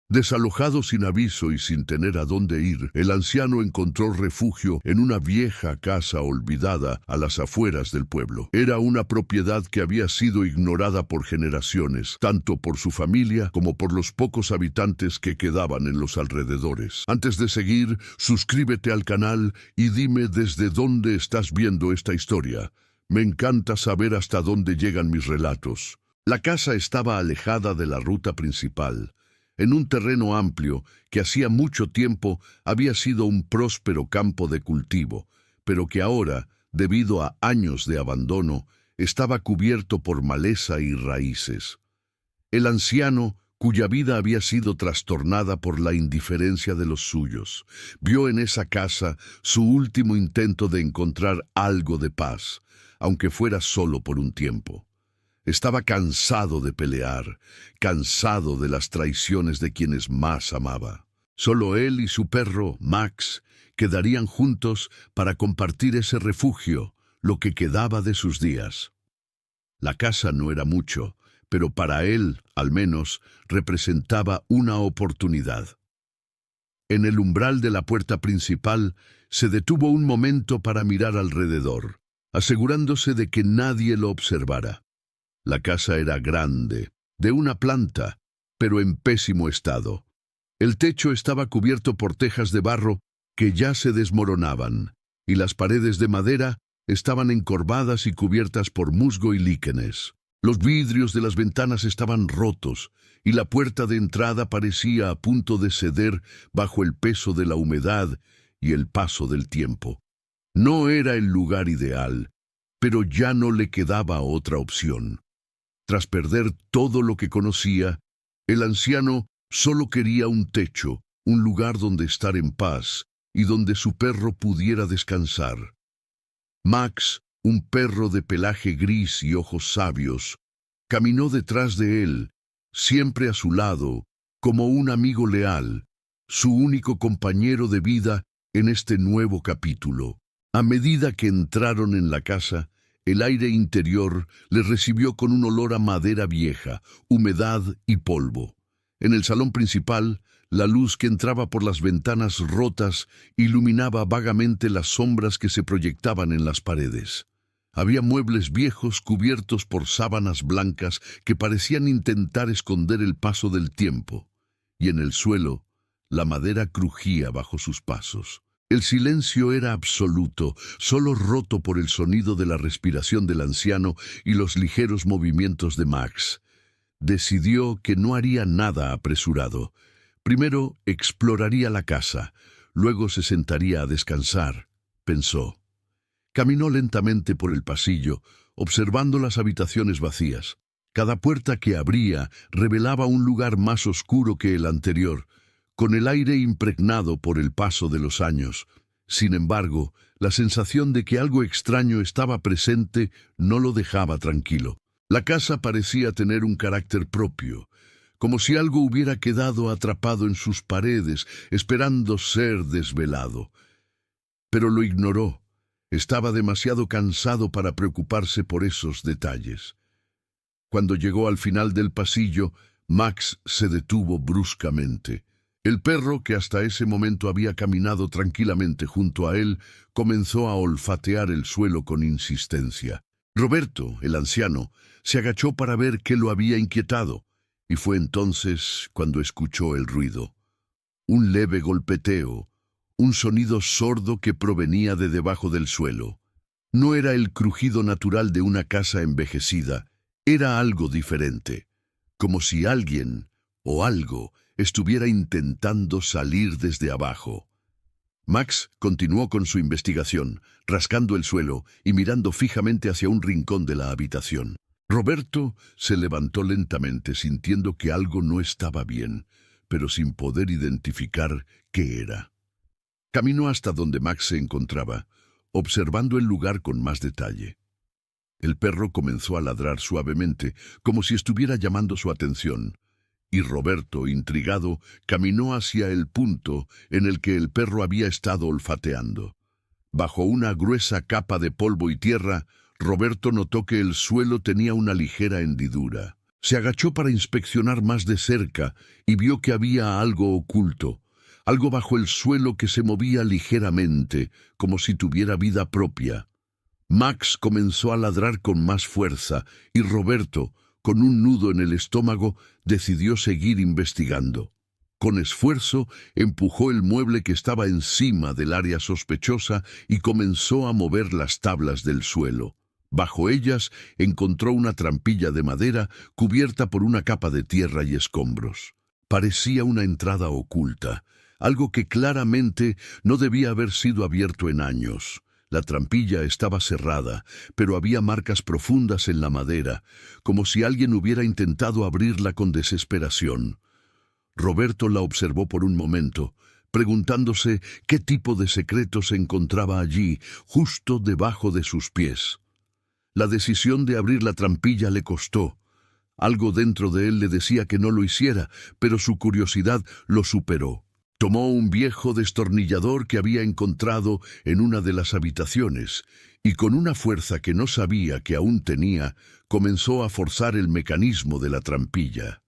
Desalojado sin aviso y sin tener a dónde ir, el anciano encontró refugio en una vieja casa olvidada a las afueras del pueblo. Era una propiedad que había sido ignorada por generaciones, tanto por su familia como por los pocos habitantes que quedaban en los alrededores. Antes de seguir, suscríbete al canal y dime desde dónde estás viendo esta historia. Me encanta saber hasta dónde llegan mis relatos. La casa estaba alejada de la ruta principal, en un terreno amplio que hacía mucho tiempo había sido un próspero campo de cultivo, pero que ahora, debido a años de abandono, estaba cubierto por maleza y raíces. El anciano, cuya vida había sido trastornada por la indiferencia de los suyos, vio en esa casa su último intento de encontrar algo de paz, aunque fuera solo por un tiempo. Estaba cansado de pelear, cansado de las traiciones de quienes más amaba. Solo él y su perro, Max, quedarían juntos para compartir ese refugio, lo que quedaba de sus días. La casa no era mucho, pero para él, al menos, representaba una oportunidad. En el umbral de la puerta principal, se detuvo un momento para mirar alrededor, asegurándose de que nadie lo observara. La casa era grande, de una planta, pero en pésimo estado. El techo estaba cubierto por tejas de barro que ya se desmoronaban, y las paredes de madera estaban encorvadas y cubiertas por musgo y líquenes. Los vidrios de las ventanas estaban rotos, y la puerta de entrada parecía a punto de ceder bajo el peso de la humedad y el paso del tiempo. No era el lugar ideal, pero ya no le quedaba otra opción. Tras perder todo lo que conocía, el anciano solo quería un techo, un lugar donde estar en paz y donde su perro pudiera descansar. Max, un perro de pelaje gris y ojos sabios, caminó detrás de él, siempre a su lado, como un amigo leal, su único compañero de vida en este nuevo capítulo. A medida que entraron en la casa, el aire interior les recibió con un olor a madera vieja, humedad y polvo. En el salón principal, la luz que entraba por las ventanas rotas iluminaba vagamente las sombras que se proyectaban en las paredes. Había muebles viejos cubiertos por sábanas blancas que parecían intentar esconder el paso del tiempo, y en el suelo, la madera crujía bajo sus pasos. El silencio era absoluto, solo roto por el sonido de la respiración del anciano y los ligeros movimientos de Max. Decidió que no haría nada apresurado. Primero exploraría la casa, luego se sentaría a descansar, pensó. Caminó lentamente por el pasillo, observando las habitaciones vacías. Cada puerta que abría revelaba un lugar más oscuro que el anterior, con el aire impregnado por el paso de los años. Sin embargo, la sensación de que algo extraño estaba presente no lo dejaba tranquilo. La casa parecía tener un carácter propio, como si algo hubiera quedado atrapado en sus paredes, esperando ser desvelado. Pero lo ignoró. Estaba demasiado cansado para preocuparse por esos detalles. Cuando llegó al final del pasillo, Max se detuvo bruscamente. El perro, que hasta ese momento había caminado tranquilamente junto a él, comenzó a olfatear el suelo con insistencia. Roberto, el anciano, se agachó para ver qué lo había inquietado, y fue entonces cuando escuchó el ruido. Un leve golpeteo, un sonido sordo que provenía de debajo del suelo. No era el crujido natural de una casa envejecida, era algo diferente, como si alguien o algo estuviera intentando salir desde abajo. Max continuó con su investigación, rascando el suelo y mirando fijamente hacia un rincón de la habitación. Roberto se levantó lentamente, sintiendo que algo no estaba bien, pero sin poder identificar qué era. Caminó hasta donde Max se encontraba, observando el lugar con más detalle. El perro comenzó a ladrar suavemente, como si estuviera llamando su atención, y Roberto, intrigado, caminó hacia el punto en el que el perro había estado olfateando. Bajo una gruesa capa de polvo y tierra, Roberto notó que el suelo tenía una ligera hendidura. Se agachó para inspeccionar más de cerca y vio que había algo oculto, algo bajo el suelo que se movía ligeramente, como si tuviera vida propia. Max comenzó a ladrar con más fuerza y Roberto, con un nudo en el estómago, decidió seguir investigando. Con esfuerzo, empujó el mueble que estaba encima del área sospechosa y comenzó a mover las tablas del suelo. Bajo ellas encontró una trampilla de madera cubierta por una capa de tierra y escombros. Parecía una entrada oculta, algo que claramente no debía haber sido abierto en años. La trampilla estaba cerrada, pero había marcas profundas en la madera, como si alguien hubiera intentado abrirla con desesperación. Roberto la observó por un momento, preguntándose qué tipo de secreto se encontraba allí, justo debajo de sus pies. La decisión de abrir la trampilla le costó. Algo dentro de él le decía que no lo hiciera, pero su curiosidad lo superó. Tomó un viejo destornillador que había encontrado en una de las habitaciones y con una fuerza que no sabía que aún tenía, comenzó a forzar el mecanismo de la trampilla.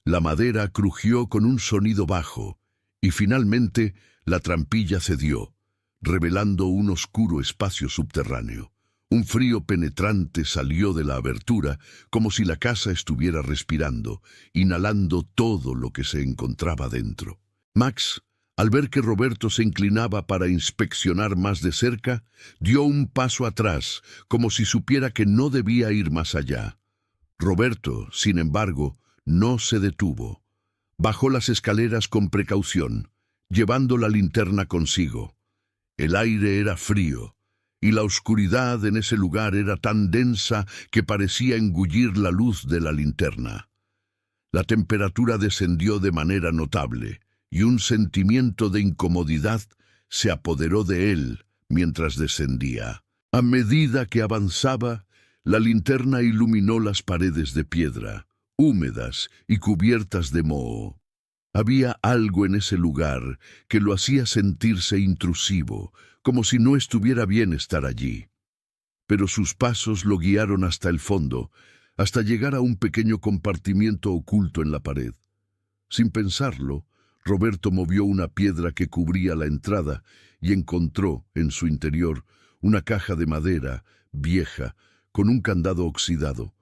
La madera crujió con un sonido bajo y finalmente la trampilla cedió, revelando un oscuro espacio subterráneo. Un frío penetrante salió de la abertura, como si la casa estuviera respirando, inhalando todo lo que se encontraba dentro. Max, al ver que Roberto se inclinaba para inspeccionar más de cerca, dio un paso atrás, como si supiera que no debía ir más allá. Roberto, sin embargo, no se detuvo. Bajó las escaleras con precaución, llevando la linterna consigo. El aire era frío, y la oscuridad en ese lugar era tan densa que parecía engullir la luz de la linterna. La temperatura descendió de manera notable, y un sentimiento de incomodidad se apoderó de él mientras descendía. A medida que avanzaba, la linterna iluminó las paredes de piedra, húmedas y cubiertas de moho. Había algo en ese lugar que lo hacía sentirse intrusivo, como si no estuviera bien estar allí. Pero sus pasos lo guiaron hasta el fondo, hasta llegar a un pequeño compartimiento oculto en la pared. Sin pensarlo, Roberto movió una piedra que cubría la entrada y encontró, en su interior, una caja de madera, vieja, con un candado oxidado.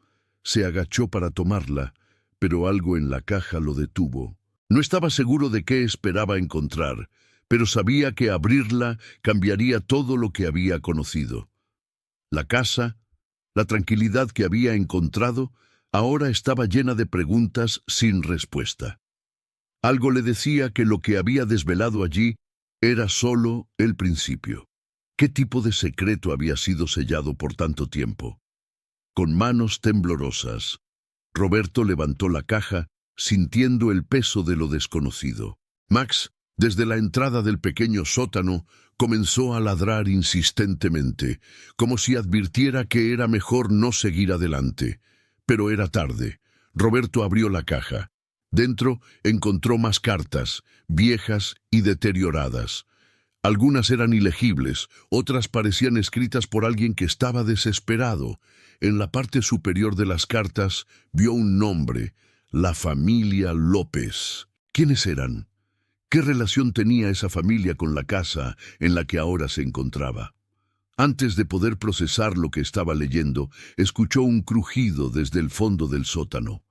Se agachó para tomarla, pero algo en la caja lo detuvo. No estaba seguro de qué esperaba encontrar, pero sabía que abrirla cambiaría todo lo que había conocido. La casa, la tranquilidad que había encontrado, ahora estaba llena de preguntas sin respuesta. Algo le decía que lo que había desvelado allí era solo el principio. ¿Qué tipo de secreto había sido sellado por tanto tiempo? Con manos temblorosas, Roberto levantó la caja, sintiendo el peso de lo desconocido. Max, desde la entrada del pequeño sótano, comenzó a ladrar insistentemente, como si advirtiera que era mejor no seguir adelante. Pero era tarde. Roberto abrió la caja. Dentro encontró más cartas, viejas y deterioradas. Algunas eran ilegibles, otras parecían escritas por alguien que estaba desesperado. En la parte superior de las cartas vio un nombre: la familia López. ¿Quiénes eran? ¿Qué relación tenía esa familia con la casa en la que ahora se encontraba? Antes de poder procesar lo que estaba leyendo, escuchó un crujido desde el fondo del sótano.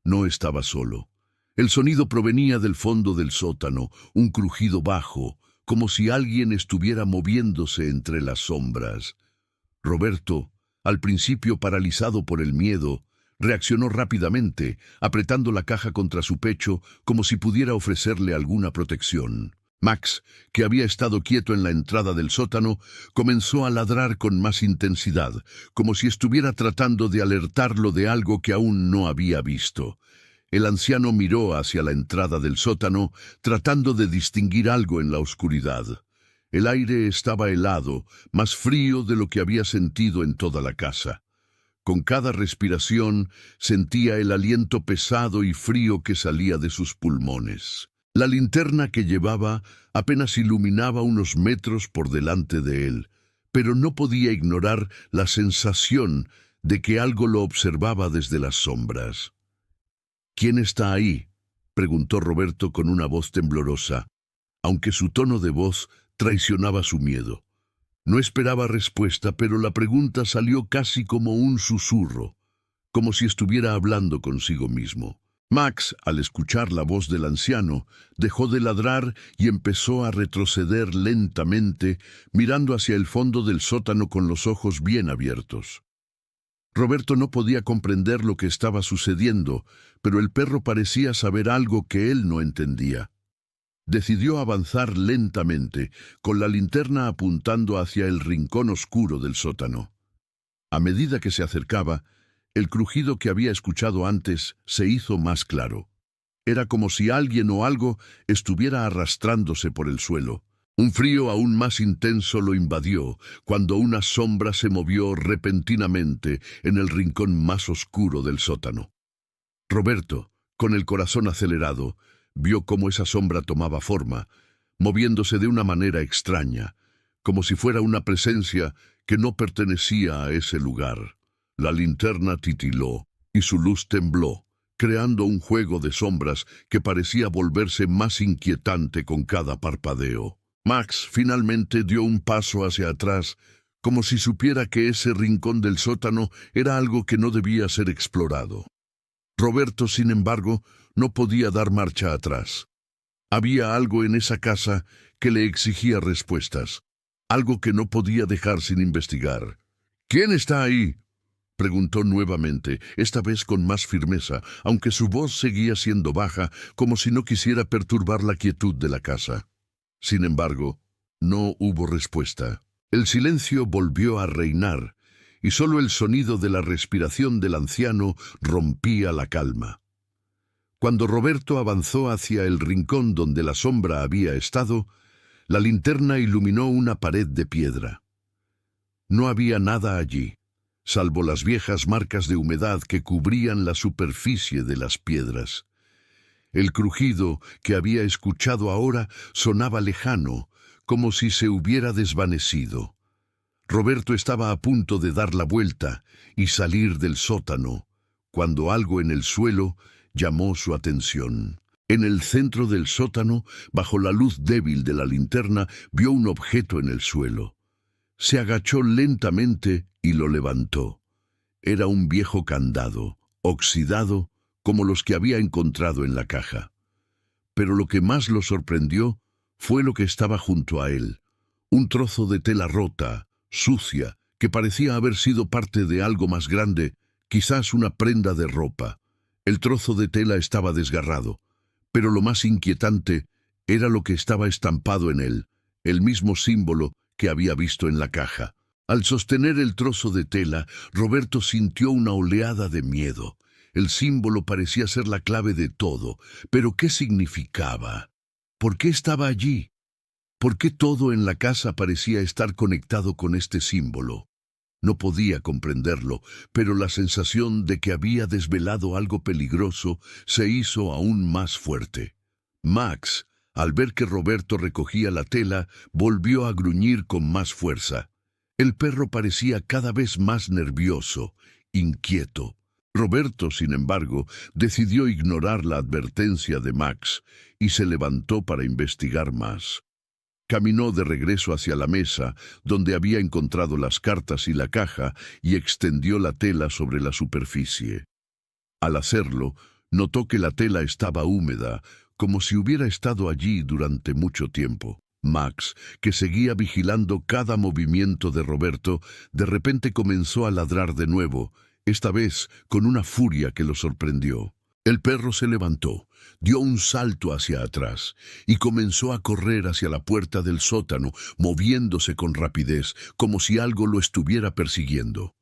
No estaba solo. El sonido provenía del fondo del sótano, un crujido bajo, como si alguien estuviera moviéndose entre las sombras. Roberto, al principio paralizado por el miedo, reaccionó rápidamente, apretando la caja contra su pecho como si pudiera ofrecerle alguna protección. Max, que había estado quieto en la entrada del sótano, comenzó a ladrar con más intensidad, como si estuviera tratando de alertarlo de algo que aún no había visto. El anciano miró hacia la entrada del sótano, tratando de distinguir algo en la oscuridad. El aire estaba helado, más frío de lo que había sentido en toda la casa. Con cada respiración sentía el aliento pesado y frío que salía de sus pulmones. La linterna que llevaba apenas iluminaba unos metros por delante de él, pero no podía ignorar la sensación de que algo lo observaba desde las sombras. ¿Quién está ahí?, preguntó Roberto con una voz temblorosa, aunque su tono de voz traicionaba su miedo. No esperaba respuesta, pero la pregunta salió casi como un susurro, como si estuviera hablando consigo mismo. Max, al escuchar la voz del anciano, dejó de ladrar y empezó a retroceder lentamente, mirando hacia el fondo del sótano con los ojos bien abiertos. Roberto no podía comprender lo que estaba sucediendo, pero el perro parecía saber algo que él no entendía. Decidió avanzar lentamente, con la linterna apuntando hacia el rincón oscuro del sótano. A medida que se acercaba, el crujido que había escuchado antes se hizo más claro. Era como si alguien o algo estuviera arrastrándose por el suelo. Un frío aún más intenso lo invadió cuando una sombra se movió repentinamente en el rincón más oscuro del sótano. Roberto, con el corazón acelerado, vio cómo esa sombra tomaba forma, moviéndose de una manera extraña, como si fuera una presencia que no pertenecía a ese lugar. La linterna titiló y su luz tembló, creando un juego de sombras que parecía volverse más inquietante con cada parpadeo. Max finalmente dio un paso hacia atrás, como si supiera que ese rincón del sótano era algo que no debía ser explorado. Roberto, sin embargo, no podía dar marcha atrás. Había algo en esa casa que le exigía respuestas, algo que no podía dejar sin investigar. ¿Quién está ahí?, preguntó nuevamente, esta vez con más firmeza, aunque su voz seguía siendo baja, como si no quisiera perturbar la quietud de la casa. Sin embargo, no hubo respuesta. El silencio volvió a reinar, y solo el sonido de la respiración del anciano rompía la calma. Cuando Roberto avanzó hacia el rincón donde la sombra había estado, la linterna iluminó una pared de piedra. No había nada allí, salvo las viejas marcas de humedad que cubrían la superficie de las piedras. El crujido que había escuchado ahora sonaba lejano, como si se hubiera desvanecido. Roberto estaba a punto de dar la vuelta y salir del sótano, cuando algo en el suelo llamó su atención. En el centro del sótano, bajo la luz débil de la linterna, vio un objeto en el suelo. Se agachó lentamente y lo levantó. Era un viejo candado, oxidado, como los que había encontrado en la caja. Pero lo que más lo sorprendió fue lo que estaba junto a él. Un trozo de tela rota, sucia, que parecía haber sido parte de algo más grande, quizás una prenda de ropa. El trozo de tela estaba desgarrado, pero lo más inquietante era lo que estaba estampado en él, el mismo símbolo que había visto en la caja. Al sostener el trozo de tela, Roberto sintió una oleada de miedo. El símbolo parecía ser la clave de todo, pero ¿qué significaba? ¿Por qué estaba allí? ¿Por qué todo en la casa parecía estar conectado con este símbolo? No podía comprenderlo, pero la sensación de que había desvelado algo peligroso se hizo aún más fuerte. Max, al ver que Roberto recogía la tela, volvió a gruñir con más fuerza. El perro parecía cada vez más nervioso, inquieto. Roberto, sin embargo, decidió ignorar la advertencia de Max y se levantó para investigar más. Caminó de regreso hacia la mesa, donde había encontrado las cartas y la caja, y extendió la tela sobre la superficie. Al hacerlo, notó que la tela estaba húmeda, como si hubiera estado allí durante mucho tiempo. Max, que seguía vigilando cada movimiento de Roberto, de repente comenzó a ladrar de nuevo, esta vez con una furia que lo sorprendió. El perro se levantó, dio un salto hacia atrás y comenzó a correr hacia la puerta del sótano, moviéndose con rapidez, como si algo lo estuviera persiguiendo.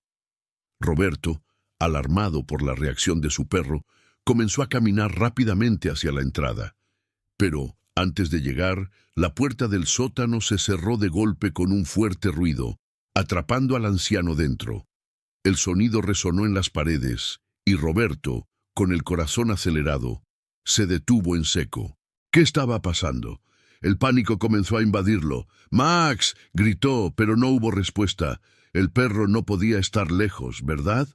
Roberto, alarmado por la reacción de su perro, comenzó a caminar rápidamente hacia la entrada. Pero, antes de llegar, la puerta del sótano se cerró de golpe con un fuerte ruido, atrapando al anciano dentro. El sonido resonó en las paredes, y Roberto, con el corazón acelerado, se detuvo en seco. ¿Qué estaba pasando? El pánico comenzó a invadirlo. ¡Max!, gritó, pero no hubo respuesta. El perro no podía estar lejos, ¿verdad?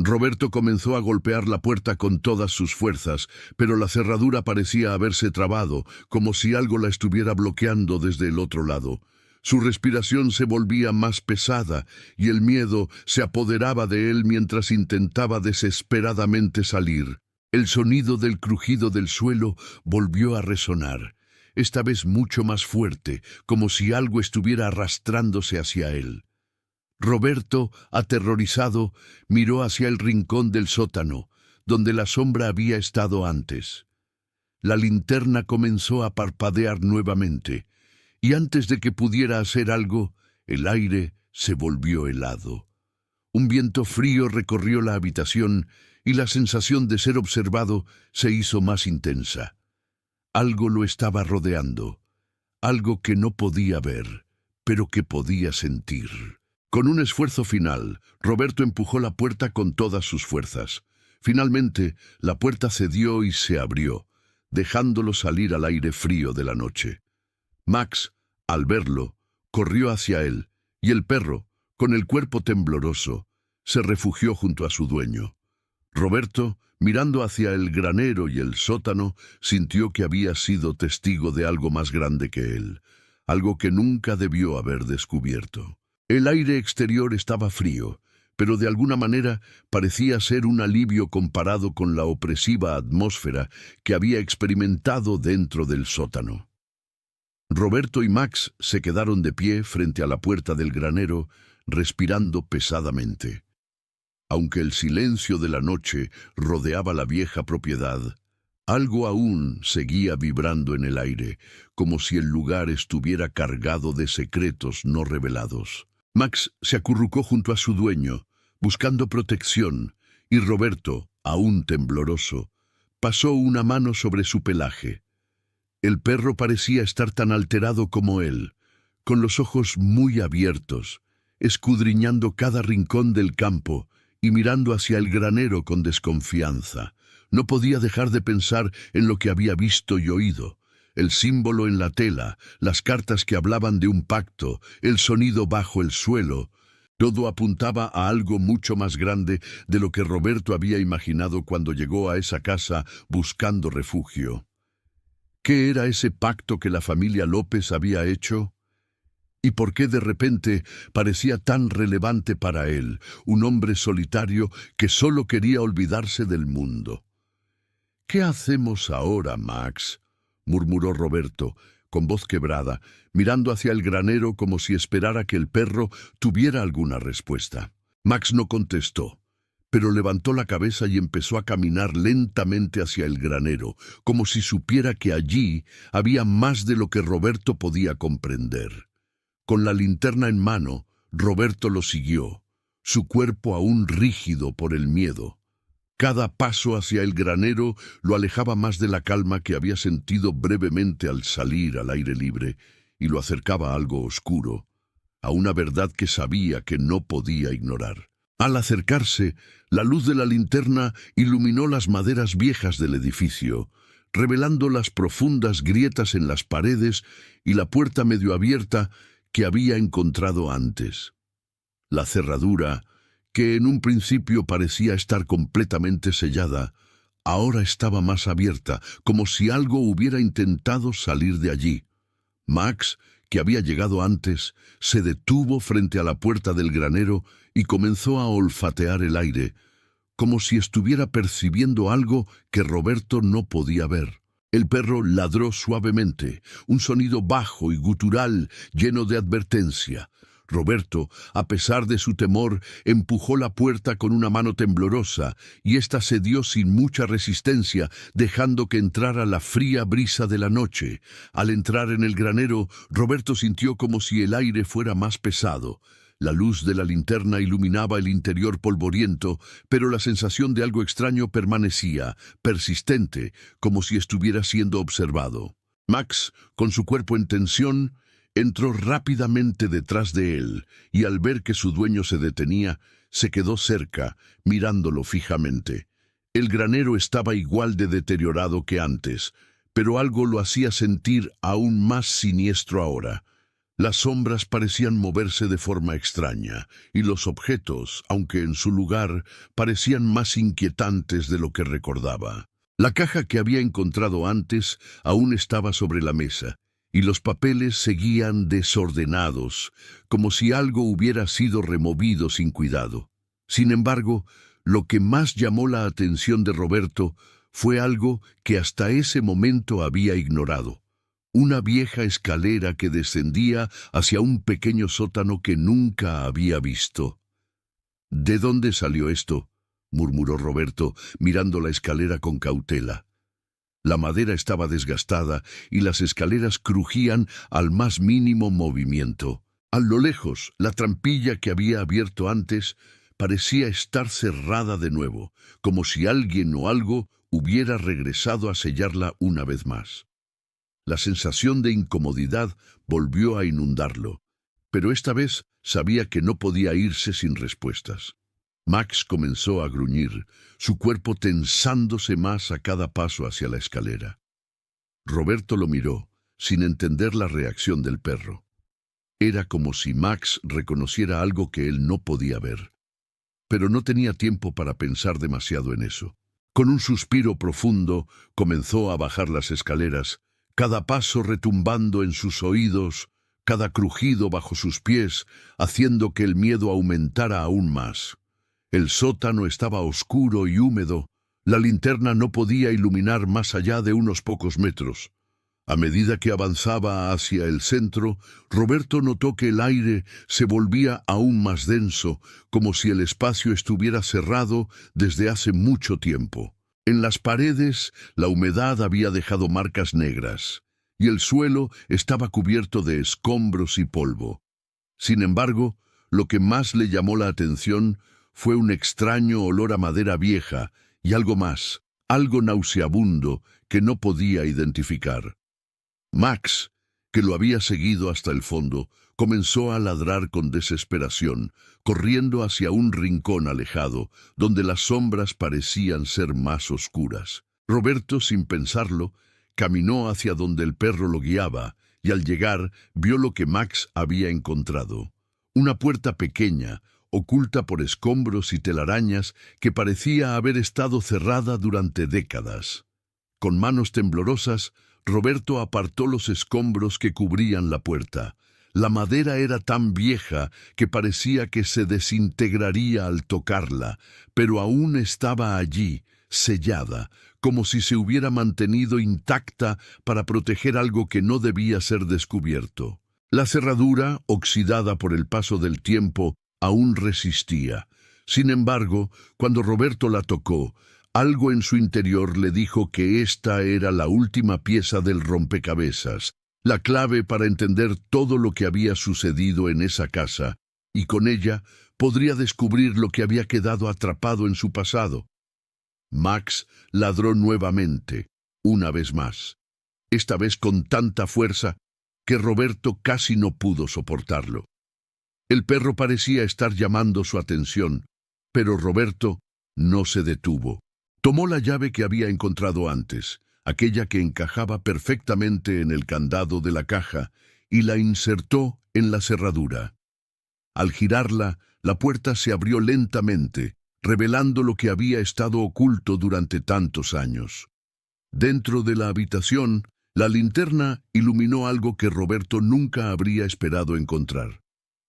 Roberto comenzó a golpear la puerta con todas sus fuerzas, pero la cerradura parecía haberse trabado, como si algo la estuviera bloqueando desde el otro lado. Su respiración se volvía más pesada y el miedo se apoderaba de él mientras intentaba desesperadamente salir. El sonido del crujido del suelo volvió a resonar, esta vez mucho más fuerte, como si algo estuviera arrastrándose hacia él. Roberto, aterrorizado, miró hacia el rincón del sótano, donde la sombra había estado antes. La linterna comenzó a parpadear nuevamente, y antes de que pudiera hacer algo, el aire se volvió helado. Un viento frío recorrió la habitación y la sensación de ser observado se hizo más intensa. Algo lo estaba rodeando, algo que no podía ver, pero que podía sentir. Con un esfuerzo final, Roberto empujó la puerta con todas sus fuerzas. Finalmente, la puerta cedió y se abrió, dejándolo salir al aire frío de la noche. Max, al verlo, corrió hacia él, y el perro, con el cuerpo tembloroso, se refugió junto a su dueño. Roberto, mirando hacia el granero y el sótano, sintió que había sido testigo de algo más grande que él, algo que nunca debió haber descubierto. El aire exterior estaba frío, pero de alguna manera parecía ser un alivio comparado con la opresiva atmósfera que había experimentado dentro del sótano. Roberto y Max se quedaron de pie frente a la puerta del granero, respirando pesadamente. Aunque el silencio de la noche rodeaba la vieja propiedad, algo aún seguía vibrando en el aire, como si el lugar estuviera cargado de secretos no revelados. Max se acurrucó junto a su dueño, buscando protección, y Roberto, aún tembloroso, pasó una mano sobre su pelaje. El perro parecía estar tan alterado como él, con los ojos muy abiertos, escudriñando cada rincón del campo y mirando hacia el granero con desconfianza. No podía dejar de pensar en lo que había visto y oído. El símbolo en la tela, las cartas que hablaban de un pacto, el sonido bajo el suelo, todo apuntaba a algo mucho más grande de lo que Roberto había imaginado cuando llegó a esa casa buscando refugio. ¿Qué era ese pacto que la familia López había hecho? ¿Y por qué de repente parecía tan relevante para él, un hombre solitario que solo quería olvidarse del mundo? «¿Qué hacemos ahora, Max?», murmuró Roberto, con voz quebrada, mirando hacia el granero como si esperara que el perro tuviera alguna respuesta. Max no contestó, pero levantó la cabeza y empezó a caminar lentamente hacia el granero, como si supiera que allí había más de lo que Roberto podía comprender. Con la linterna en mano, Roberto lo siguió, su cuerpo aún rígido por el miedo. Cada paso hacia el granero lo alejaba más de la calma que había sentido brevemente al salir al aire libre y lo acercaba a algo oscuro, a una verdad que sabía que no podía ignorar. Al acercarse, la luz de la linterna iluminó las maderas viejas del edificio, revelando las profundas grietas en las paredes y la puerta medio abierta que había encontrado antes. La cerradura, que en un principio parecía estar completamente sellada, ahora estaba más abierta, como si algo hubiera intentado salir de allí. Max, que había llegado antes, se detuvo frente a la puerta del granero y comenzó a olfatear el aire, como si estuviera percibiendo algo que Roberto no podía ver. El perro ladró suavemente, un sonido bajo y gutural lleno de advertencia. Roberto, a pesar de su temor, empujó la puerta con una mano temblorosa, y ésta cedió sin mucha resistencia, dejando que entrara la fría brisa de la noche. Al entrar en el granero, Roberto sintió como si el aire fuera más pesado. La luz de la linterna iluminaba el interior polvoriento, pero la sensación de algo extraño permanecía, persistente, como si estuviera siendo observado. Max, con su cuerpo en tensión, entró rápidamente detrás de él, y al ver que su dueño se detenía, se quedó cerca, mirándolo fijamente. El granero estaba igual de deteriorado que antes, pero algo lo hacía sentir aún más siniestro ahora. Las sombras parecían moverse de forma extraña, y los objetos, aunque en su lugar, parecían más inquietantes de lo que recordaba. La caja que había encontrado antes aún estaba sobre la mesa, y los papeles seguían desordenados, como si algo hubiera sido removido sin cuidado. Sin embargo, lo que más llamó la atención de Roberto fue algo que hasta ese momento había ignorado. Una vieja escalera que descendía hacia un pequeño sótano que nunca había visto. ¿De dónde salió esto?, murmuró Roberto, mirando la escalera con cautela. La madera estaba desgastada y las escaleras crujían al más mínimo movimiento. A lo lejos, la trampilla que había abierto antes parecía estar cerrada de nuevo, como si alguien o algo hubiera regresado a sellarla una vez más. La sensación de incomodidad volvió a inundarlo, pero esta vez sabía que no podía irse sin respuestas. Max comenzó a gruñir, su cuerpo tensándose más a cada paso hacia la escalera. Roberto lo miró, sin entender la reacción del perro. Era como si Max reconociera algo que él no podía ver. Pero no tenía tiempo para pensar demasiado en eso. Con un suspiro profundo, comenzó a bajar las escaleras, cada paso retumbando en sus oídos, cada crujido bajo sus pies, haciendo que el miedo aumentara aún más. El sótano estaba oscuro y húmedo. La linterna no podía iluminar más allá de unos pocos metros. A medida que avanzaba hacia el centro, Roberto notó que el aire se volvía aún más denso, como si el espacio estuviera cerrado desde hace mucho tiempo. En las paredes, la humedad había dejado marcas negras, y el suelo estaba cubierto de escombros y polvo. Sin embargo, lo que más le llamó la atención fue un extraño olor a madera vieja y algo más, algo nauseabundo que no podía identificar. Max, que lo había seguido hasta el fondo, comenzó a ladrar con desesperación, corriendo hacia un rincón alejado, donde las sombras parecían ser más oscuras. Roberto, sin pensarlo, caminó hacia donde el perro lo guiaba, y al llegar vio lo que Max había encontrado. Una puerta pequeña, oculta por escombros y telarañas, que parecía haber estado cerrada durante décadas. Con manos temblorosas, Roberto apartó los escombros que cubrían la puerta. La madera era tan vieja que parecía que se desintegraría al tocarla, pero aún estaba allí, sellada, como si se hubiera mantenido intacta para proteger algo que no debía ser descubierto. La cerradura, oxidada por el paso del tiempo, aún resistía. Sin embargo, cuando Roberto la tocó, algo en su interior le dijo que esta era la última pieza del rompecabezas, la clave para entender todo lo que había sucedido en esa casa, y con ella podría descubrir lo que había quedado atrapado en su pasado. Max ladró nuevamente, una vez más, esta vez con tanta fuerza que Roberto casi no pudo soportarlo. El perro parecía estar llamando su atención, pero Roberto no se detuvo. Tomó la llave que había encontrado antes, aquella que encajaba perfectamente en el candado de la caja, y la insertó en la cerradura. Al girarla, la puerta se abrió lentamente, revelando lo que había estado oculto durante tantos años. Dentro de la habitación, la linterna iluminó algo que Roberto nunca habría esperado encontrar.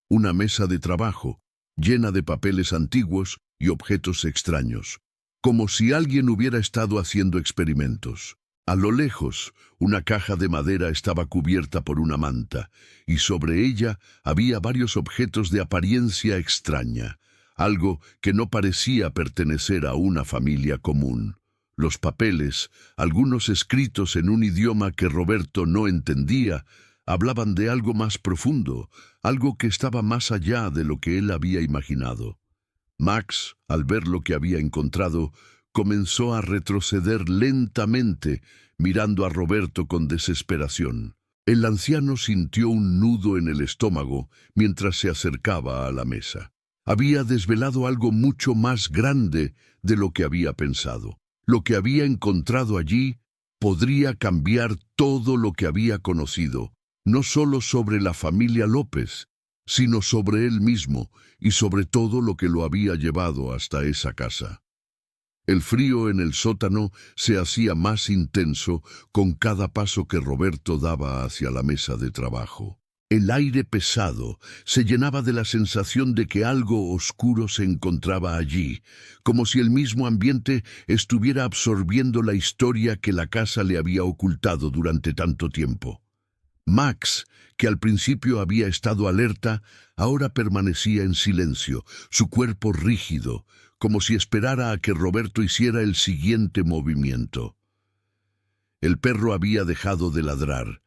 Una mesa de trabajo, llena de papeles antiguos y objetos extraños, como si alguien hubiera estado haciendo experimentos. A lo lejos, una caja de madera estaba cubierta por una manta, y sobre ella había varios objetos de apariencia extraña, algo que no parecía pertenecer a una familia común. Los papeles, algunos escritos en un idioma que Roberto no entendía, hablaban de algo más profundo, algo que estaba más allá de lo que él había imaginado. Max, al ver lo que había encontrado, comenzó a retroceder lentamente, mirando a Roberto con desesperación. El anciano sintió un nudo en el estómago mientras se acercaba a la mesa. Había desvelado algo mucho más grande de lo que había pensado. Lo que había encontrado allí podría cambiar todo lo que había conocido, no solo sobre la familia López, sino sobre él mismo y sobre todo lo que lo había llevado hasta esa casa. El frío en el sótano se hacía más intenso con cada paso que Roberto daba hacia la mesa de trabajo. El aire pesado se llenaba de la sensación de que algo oscuro se encontraba allí, como si el mismo ambiente estuviera absorbiendo la historia que la casa le había ocultado durante tanto tiempo. Max, que al principio había estado alerta, ahora permanecía en silencio, su cuerpo rígido, como si esperara a que Roberto hiciera el siguiente movimiento. El perro había dejado de ladrar,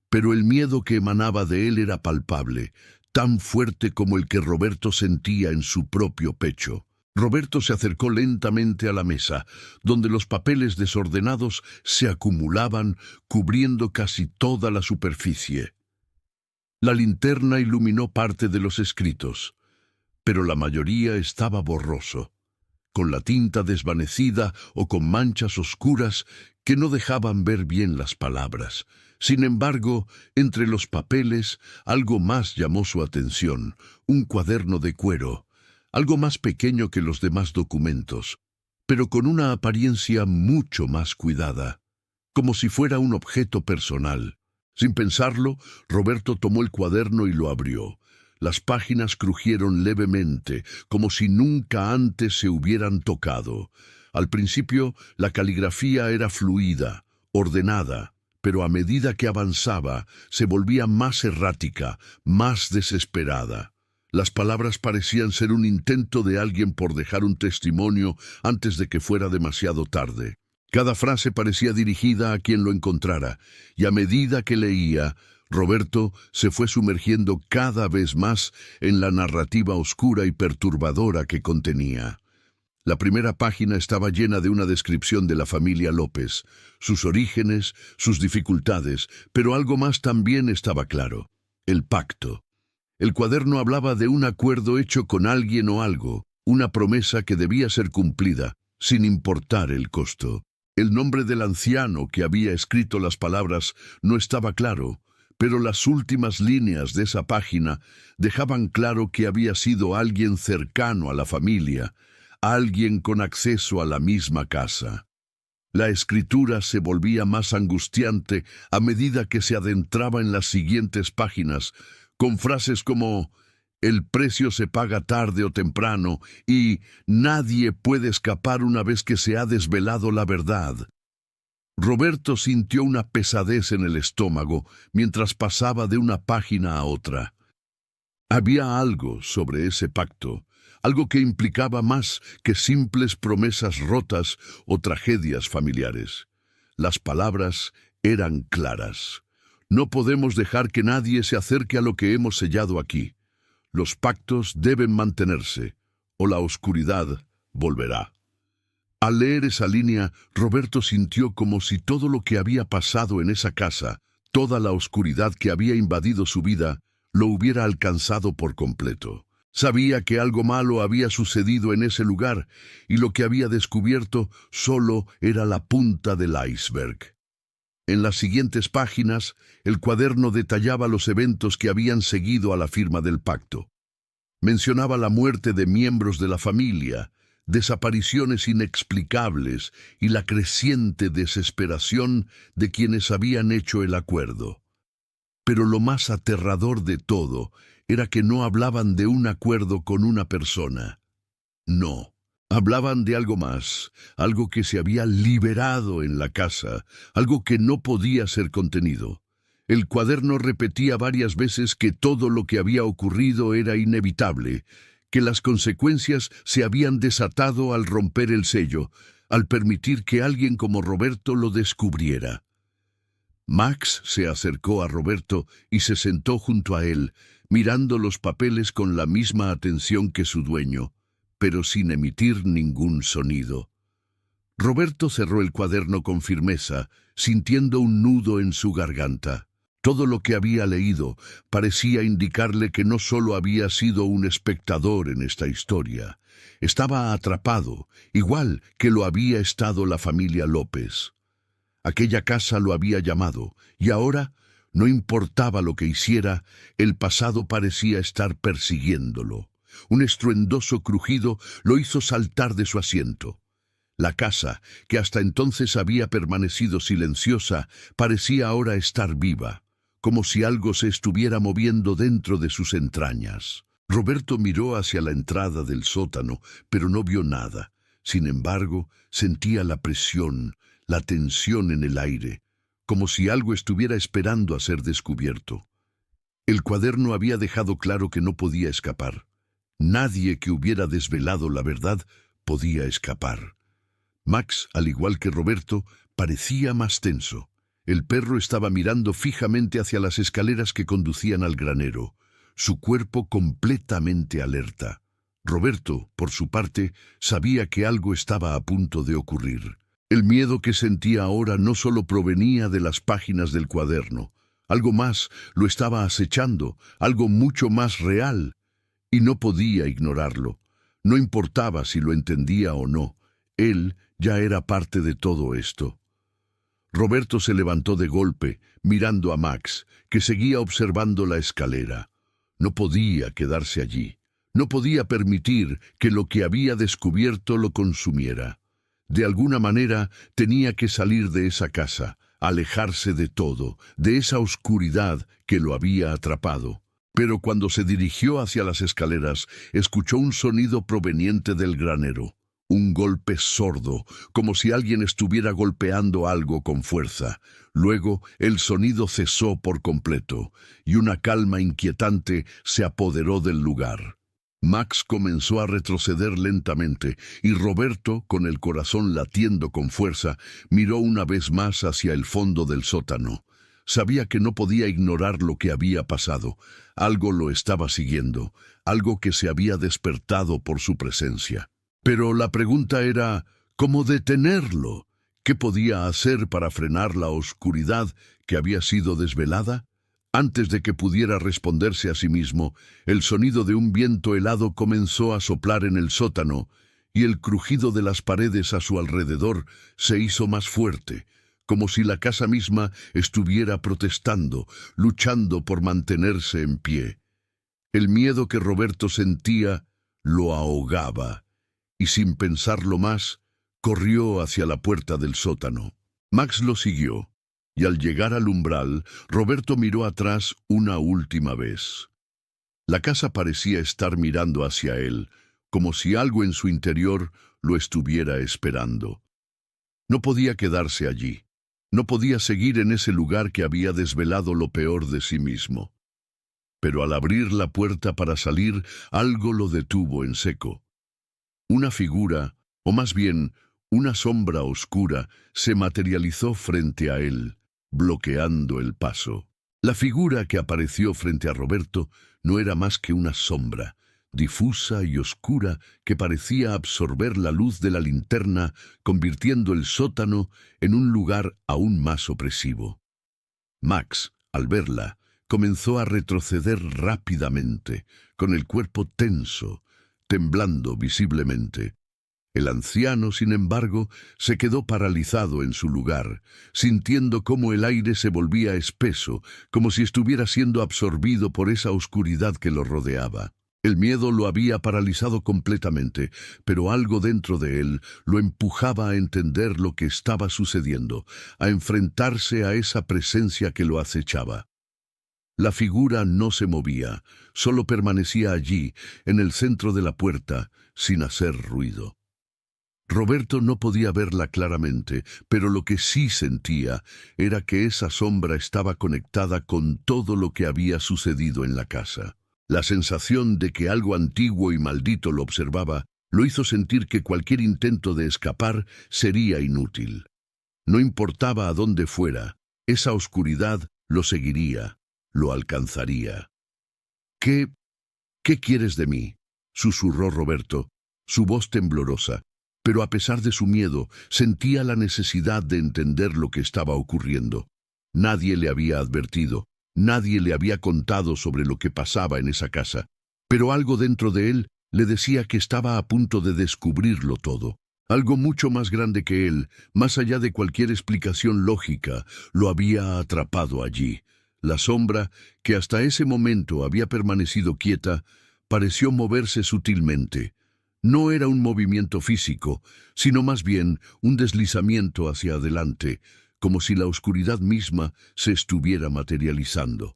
pero el miedo que emanaba de él era palpable, tan fuerte como el que Roberto sentía en su propio pecho. Roberto se acercó lentamente a la mesa, donde los papeles desordenados se acumulaban, cubriendo casi toda la superficie. La linterna iluminó parte de los escritos, pero la mayoría estaba borroso, con la tinta desvanecida o con manchas oscuras que no dejaban ver bien las palabras. Sin embargo, entre los papeles, algo más llamó su atención: un cuaderno de cuero, algo más pequeño que los demás documentos, pero con una apariencia mucho más cuidada, como si fuera un objeto personal. Sin pensarlo, Roberto tomó el cuaderno y lo abrió. Las páginas crujieron levemente, como si nunca antes se hubieran tocado. Al principio, la caligrafía era fluida, ordenada, pero a medida que avanzaba, se volvía más errática, más desesperada. Las palabras parecían ser un intento de alguien por dejar un testimonio antes de que fuera demasiado tarde. Cada frase parecía dirigida a quien lo encontrara, y a medida que leía, Roberto se fue sumergiendo cada vez más en la narrativa oscura y perturbadora que contenía. La primera página estaba llena de una descripción de la familia López, sus orígenes, sus dificultades, pero algo más también estaba claro: el pacto. El cuaderno hablaba de un acuerdo hecho con alguien o algo, una promesa que debía ser cumplida, sin importar el costo. El nombre del anciano que había escrito las palabras no estaba claro, pero las últimas líneas de esa página dejaban claro que había sido alguien cercano a la familia, alguien con acceso a la misma casa. La escritura se volvía más angustiante a medida que se adentraba en las siguientes páginas, con frases como «el precio se paga tarde o temprano» y «nadie puede escapar una vez que se ha desvelado la verdad». Roberto sintió una pesadez en el estómago mientras pasaba de una página a otra. Había algo sobre ese pacto, algo que implicaba más que simples promesas rotas o tragedias familiares. Las palabras eran claras. No podemos dejar que nadie se acerque a lo que hemos sellado aquí. Los pactos deben mantenerse, o la oscuridad volverá. Al leer esa línea, Roberto sintió como si todo lo que había pasado en esa casa, toda la oscuridad que había invadido su vida, lo hubiera alcanzado por completo. Sabía que algo malo había sucedido en ese lugar, y lo que había descubierto solo era la punta del iceberg. En las siguientes páginas, el cuaderno detallaba los eventos que habían seguido a la firma del pacto. Mencionaba la muerte de miembros de la familia, desapariciones inexplicables y la creciente desesperación de quienes habían hecho el acuerdo. Pero lo más aterrador de todo era que no hablaban de un acuerdo con una persona. No, hablaban de algo más, algo que se había liberado en la casa, algo que no podía ser contenido. El cuaderno repetía varias veces que todo lo que había ocurrido era inevitable, que las consecuencias se habían desatado al romper el sello, al permitir que alguien como Roberto lo descubriera. Max se acercó a Roberto y se sentó junto a él, mirando los papeles con la misma atención que su dueño, pero sin emitir ningún sonido. Roberto cerró el cuaderno con firmeza, sintiendo un nudo en su garganta. Todo lo que había leído parecía indicarle que no solo había sido un espectador en esta historia, estaba atrapado, igual que lo había estado la familia López. Aquella casa lo había llamado, y ahora No importaba lo que hiciera, el pasado parecía estar persiguiéndolo. Un estruendoso crujido lo hizo saltar de su asiento. La casa, que hasta entonces había permanecido silenciosa, parecía ahora estar viva, como si algo se estuviera moviendo dentro de sus entrañas. Roberto miró hacia la entrada del sótano, pero no vio nada. Sin embargo, sentía la presión, la tensión en el aire, como si algo estuviera esperando a ser descubierto. El cuaderno había dejado claro que no podía escapar. Nadie que hubiera desvelado la verdad podía escapar. Max, al igual que Roberto, parecía más tenso. El perro estaba mirando fijamente hacia las escaleras que conducían al granero, su cuerpo completamente alerta. Roberto, por su parte, sabía que algo estaba a punto de ocurrir. El miedo que sentía ahora no solo provenía de las páginas del cuaderno. Algo más lo estaba acechando, algo mucho más real, y no podía ignorarlo. No importaba si lo entendía o no, él ya era parte de todo esto. Roberto se levantó de golpe, mirando a Max, que seguía observando la escalera. No podía quedarse allí. No podía permitir que lo que había descubierto lo consumiera. De alguna manera tenía que salir de esa casa, alejarse de todo, de esa oscuridad que lo había atrapado. Pero cuando se dirigió hacia las escaleras, escuchó un sonido proveniente del granero. Un golpe sordo, como si alguien estuviera golpeando algo con fuerza. Luego el sonido cesó por completo, y una calma inquietante se apoderó del lugar. Max comenzó a retroceder lentamente, y Roberto, con el corazón latiendo con fuerza, miró una vez más hacia el fondo del sótano. Sabía que no podía ignorar lo que había pasado. Algo lo estaba siguiendo, algo que se había despertado por su presencia. Pero la pregunta era, ¿cómo detenerlo? ¿Qué podía hacer para frenar la oscuridad que había sido desvelada? Antes de que pudiera responderse a sí mismo, el sonido de un viento helado comenzó a soplar en el sótano, y el crujido de las paredes a su alrededor se hizo más fuerte, como si la casa misma estuviera protestando, luchando por mantenerse en pie. El miedo que Roberto sentía lo ahogaba, y sin pensarlo más, corrió hacia la puerta del sótano. Max lo siguió, y al llegar al umbral, Roberto miró atrás una última vez. La casa parecía estar mirando hacia él, como si algo en su interior lo estuviera esperando. No podía quedarse allí. No podía seguir en ese lugar que había desvelado lo peor de sí mismo. Pero al abrir la puerta para salir, algo lo detuvo en seco. Una figura, o más bien, una sombra oscura, se materializó frente a él, bloqueando el paso. La figura que apareció frente a Roberto no era más que una sombra, difusa y oscura, que parecía absorber la luz de la linterna, convirtiendo el sótano en un lugar aún más opresivo. Max, al verla, comenzó a retroceder rápidamente, con el cuerpo tenso, temblando visiblemente. El anciano, sin embargo, se quedó paralizado en su lugar, sintiendo cómo el aire se volvía espeso, como si estuviera siendo absorbido por esa oscuridad que lo rodeaba. El miedo lo había paralizado completamente, pero algo dentro de él lo empujaba a entender lo que estaba sucediendo, a enfrentarse a esa presencia que lo acechaba. La figura no se movía, solo permanecía allí, en el centro de la puerta, sin hacer ruido. Roberto no podía verla claramente, pero lo que sí sentía era que esa sombra estaba conectada con todo lo que había sucedido en la casa. La sensación de que algo antiguo y maldito lo observaba lo hizo sentir que cualquier intento de escapar sería inútil. No importaba a dónde fuera, esa oscuridad lo seguiría, lo alcanzaría. ¿Qué quieres de mí?, susurró Roberto, su voz temblorosa, pero a pesar de su miedo, sentía la necesidad de entender lo que estaba ocurriendo. Nadie le había advertido, nadie le había contado sobre lo que pasaba en esa casa, pero algo dentro de él le decía que estaba a punto de descubrirlo todo. Algo mucho más grande que él, más allá de cualquier explicación lógica, lo había atrapado allí. La sombra, que hasta ese momento había permanecido quieta, pareció moverse sutilmente. No era un movimiento físico, sino más bien un deslizamiento hacia adelante, como si la oscuridad misma se estuviera materializando.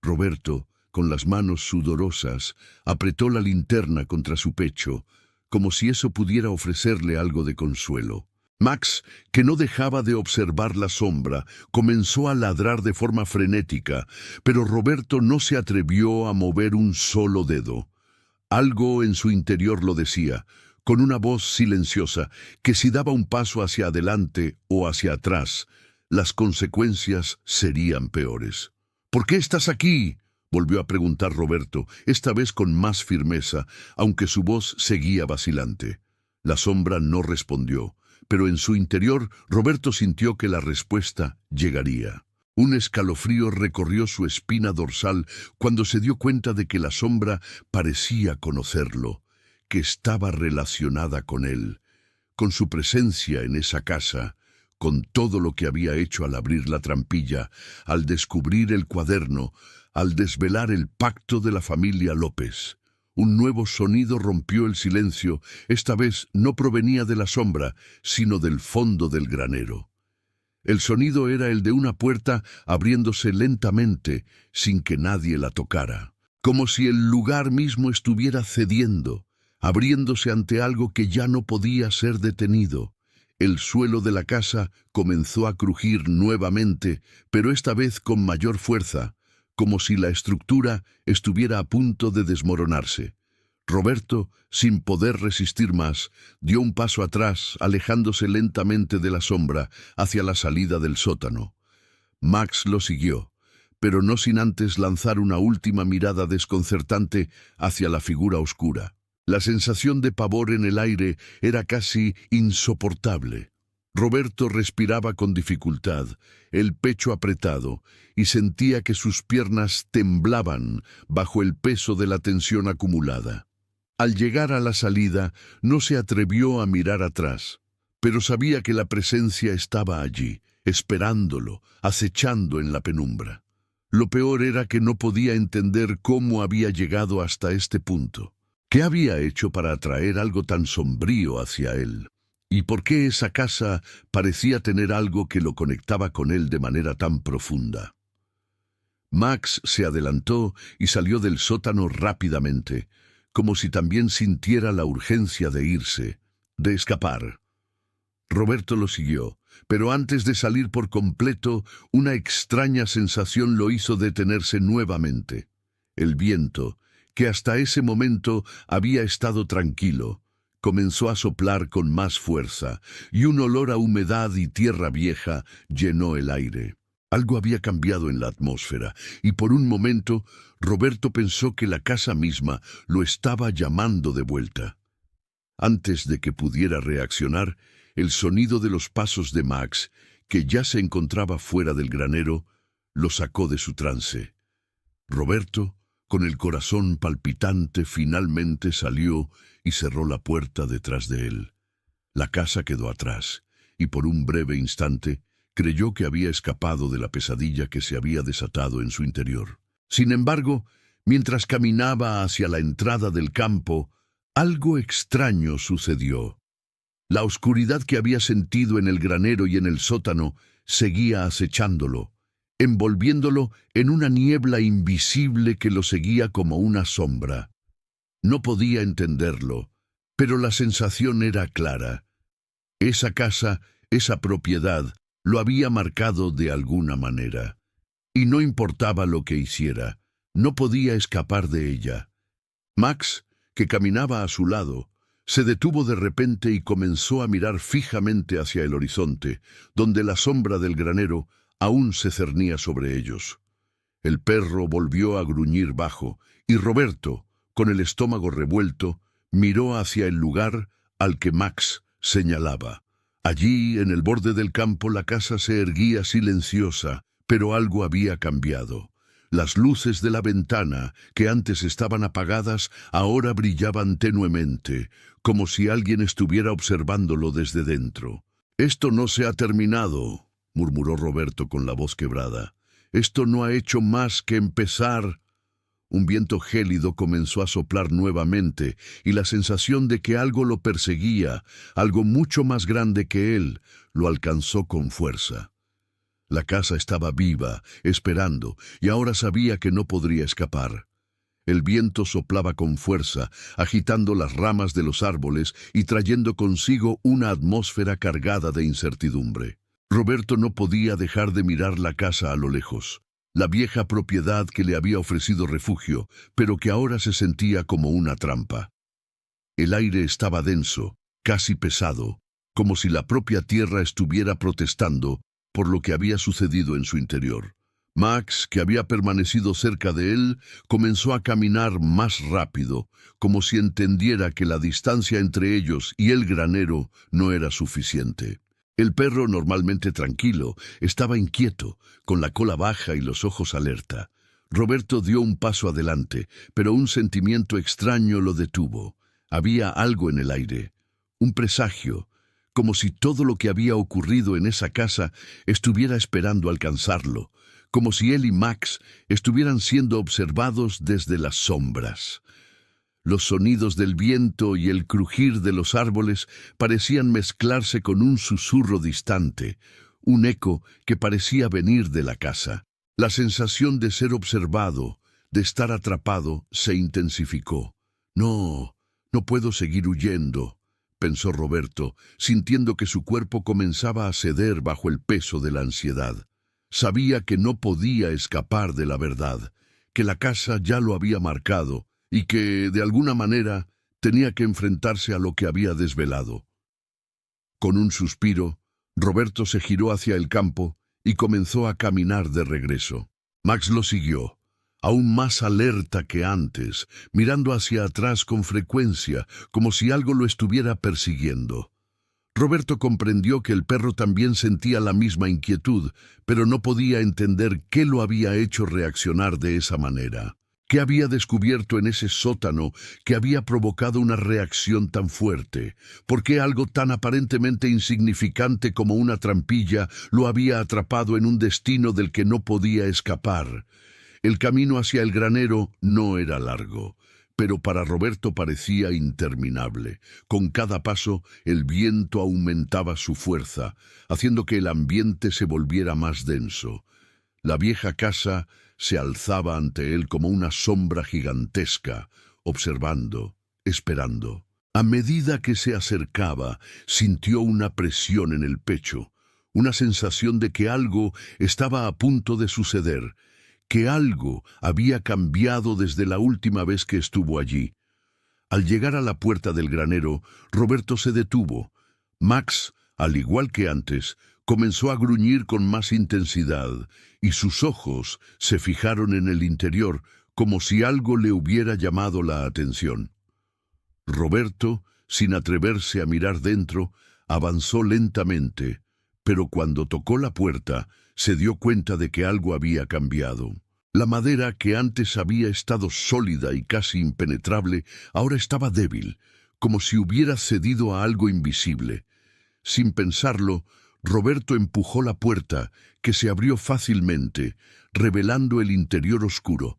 Roberto, con las manos sudorosas, apretó la linterna contra su pecho, como si eso pudiera ofrecerle algo de consuelo. Max, que no dejaba de observar la sombra, comenzó a ladrar de forma frenética, pero Roberto no se atrevió a mover un solo dedo. Algo en su interior lo decía, con una voz silenciosa, que si daba un paso hacia adelante o hacia atrás, las consecuencias serían peores. «¿Por qué estás aquí?», volvió a preguntar Roberto, esta vez con más firmeza, aunque su voz seguía vacilante. La sombra no respondió, pero en su interior Roberto sintió que la respuesta llegaría. Un escalofrío recorrió su espina dorsal cuando se dio cuenta de que la sombra parecía conocerlo, que estaba relacionada con él, con su presencia en esa casa, con todo lo que había hecho al abrir la trampilla, al descubrir el cuaderno, al desvelar el pacto de la familia López. Un nuevo sonido rompió el silencio, esta vez no provenía de la sombra, sino del fondo del granero. El sonido era el de una puerta abriéndose lentamente, sin que nadie la tocara, como si el lugar mismo estuviera cediendo, abriéndose ante algo que ya no podía ser detenido. El suelo de la casa comenzó a crujir nuevamente, pero esta vez con mayor fuerza, como si la estructura estuviera a punto de desmoronarse. Roberto, sin poder resistir más, dio un paso atrás, alejándose lentamente de la sombra, hacia la salida del sótano. Max lo siguió, pero no sin antes lanzar una última mirada desconcertante hacia la figura oscura. La sensación de pavor en el aire era casi insoportable. Roberto respiraba con dificultad, el pecho apretado, y sentía que sus piernas temblaban bajo el peso de la tensión acumulada. Al llegar a la salida, no se atrevió a mirar atrás, pero sabía que la presencia estaba allí, esperándolo, acechando en la penumbra. Lo peor era que no podía entender cómo había llegado hasta este punto. ¿Qué había hecho para atraer algo tan sombrío hacia él? ¿Y por qué esa casa parecía tener algo que lo conectaba con él de manera tan profunda? Max se adelantó y salió del sótano rápidamente, como si también sintiera la urgencia de irse, de escapar. Roberto lo siguió, pero antes de salir por completo, una extraña sensación lo hizo detenerse nuevamente. El viento, que hasta ese momento había estado tranquilo, comenzó a soplar con más fuerza, y un olor a humedad y tierra vieja llenó el aire. Algo había cambiado en la atmósfera, y por un momento Roberto pensó que la casa misma lo estaba llamando de vuelta. Antes de que pudiera reaccionar, el sonido de los pasos de Max, que ya se encontraba fuera del granero, lo sacó de su trance. Roberto, con el corazón palpitante, finalmente salió y cerró la puerta detrás de él. La casa quedó atrás, y por un breve instante creyó que había escapado de la pesadilla que se había desatado en su interior. Sin embargo, mientras caminaba hacia la entrada del campo, algo extraño sucedió. La oscuridad que había sentido en el granero y en el sótano seguía acechándolo, envolviéndolo en una niebla invisible que lo seguía como una sombra. No podía entenderlo, pero la sensación era clara. Esa casa, esa propiedad, lo había marcado de alguna manera. Y no importaba lo que hiciera, no podía escapar de ella. Max, que caminaba a su lado, se detuvo de repente y comenzó a mirar fijamente hacia el horizonte, donde la sombra del granero aún se cernía sobre ellos. El perro volvió a gruñir bajo, y Roberto, con el estómago revuelto, miró hacia el lugar al que Max señalaba. Allí, en el borde del campo, la casa se erguía silenciosa, pero algo había cambiado. Las luces de la ventana, que antes estaban apagadas, ahora brillaban tenuemente, como si alguien estuviera observándolo desde dentro. «Esto no se ha terminado», murmuró Roberto con la voz quebrada. Esto no ha hecho más que empezar. Un viento gélido comenzó a soplar nuevamente, y la sensación de que algo lo perseguía, algo mucho más grande que él, lo alcanzó con fuerza. La casa estaba viva, esperando, y ahora sabía que no podría escapar. El viento soplaba con fuerza, agitando las ramas de los árboles y trayendo consigo una atmósfera cargada de incertidumbre. Roberto no podía dejar de mirar la casa a lo lejos, la vieja propiedad que le había ofrecido refugio, pero que ahora se sentía como una trampa. El aire estaba denso, casi pesado, como si la propia tierra estuviera protestando por lo que había sucedido en su interior. Max, que había permanecido cerca de él, comenzó a caminar más rápido, como si entendiera que la distancia entre ellos y el granero no era suficiente. El perro, normalmente tranquilo, estaba inquieto, con la cola baja y los ojos alerta. Roberto dio un paso adelante, pero un sentimiento extraño lo detuvo. Había algo en el aire, un presagio, como si todo lo que había ocurrido en esa casa estuviera esperando alcanzarlo, como si él y Max estuvieran siendo observados desde las sombras. Los sonidos del viento y el crujir de los árboles parecían mezclarse con un susurro distante, un eco que parecía venir de la casa. La sensación de ser observado, de estar atrapado, se intensificó. No puedo seguir huyendo, pensó Roberto, sintiendo que su cuerpo comenzaba a ceder bajo el peso de la ansiedad. Sabía que no podía escapar de la verdad, que la casa ya lo había marcado, y que, de alguna manera, tenía que enfrentarse a lo que había desvelado. Con un suspiro, Roberto se giró hacia el campo y comenzó a caminar de regreso. Max lo siguió, aún más alerta que antes, mirando hacia atrás con frecuencia, como si algo lo estuviera persiguiendo. Roberto comprendió que el perro también sentía la misma inquietud, pero no podía entender qué lo había hecho reaccionar de esa manera. ¿Qué había descubierto en ese sótano que había provocado una reacción tan fuerte? ¿Por qué algo tan aparentemente insignificante como una trampilla lo había atrapado en un destino del que no podía escapar? El camino hacia el granero no era largo, pero para Roberto parecía interminable. Con cada paso, el viento aumentaba su fuerza, haciendo que el ambiente se volviera más denso. La vieja casa se alzaba ante él como una sombra gigantesca, observando, esperando. A medida que se acercaba, sintió una presión en el pecho, una sensación de que algo estaba a punto de suceder, que algo había cambiado desde la última vez que estuvo allí. Al llegar a la puerta del granero, Roberto se detuvo. Max, al igual que antes, comenzó a gruñir con más intensidad, y sus ojos se fijaron en el interior, como si algo le hubiera llamado la atención. Roberto, sin atreverse a mirar dentro, avanzó lentamente, pero cuando tocó la puerta, se dio cuenta de que algo había cambiado. La madera, que antes había estado sólida y casi impenetrable, ahora estaba débil, como si hubiera cedido a algo invisible. Sin pensarlo, Roberto empujó la puerta, que se abrió fácilmente, revelando el interior oscuro.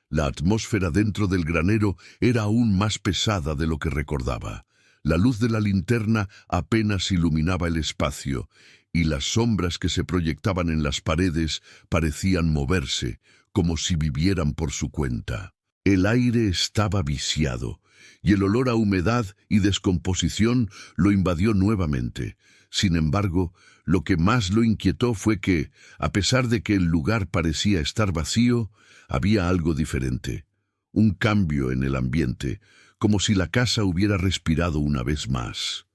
La atmósfera dentro del granero era aún más pesada de lo que recordaba. La luz de la linterna apenas iluminaba el espacio, y las sombras que se proyectaban en las paredes parecían moverse, como si vivieran por su cuenta. El aire estaba viciado, y el olor a humedad y descomposición lo invadió nuevamente. Sin embargo, lo que más lo inquietó fue que, a pesar de que el lugar parecía estar vacío, había algo diferente. Un cambio en el ambiente, como si la casa hubiera respirado una vez más.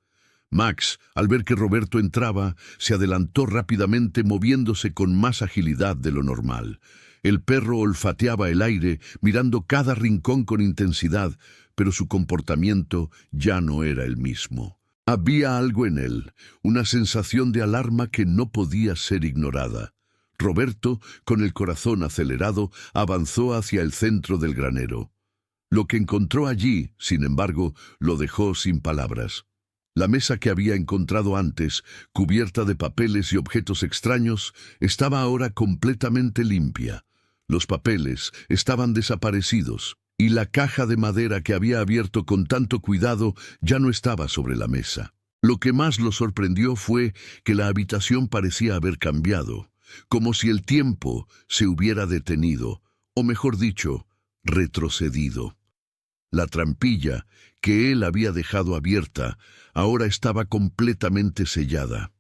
Max, al ver que Roberto entraba, se adelantó rápidamente, moviéndose con más agilidad de lo normal. El perro olfateaba el aire, mirando cada rincón con intensidad, pero su comportamiento ya no era el mismo. Había algo en él, una sensación de alarma que no podía ser ignorada. Roberto, con el corazón acelerado, avanzó hacia el centro del granero. Lo que encontró allí, sin embargo, lo dejó sin palabras. La mesa que había encontrado antes, cubierta de papeles y objetos extraños, estaba ahora completamente limpia. Los papeles estaban desaparecidos, y la caja de madera que había abierto con tanto cuidado ya no estaba sobre la mesa. Lo que más lo sorprendió fue que la habitación parecía haber cambiado, como si el tiempo se hubiera detenido, o mejor dicho, retrocedido. La trampilla que él había dejado abierta ahora estaba completamente sellada.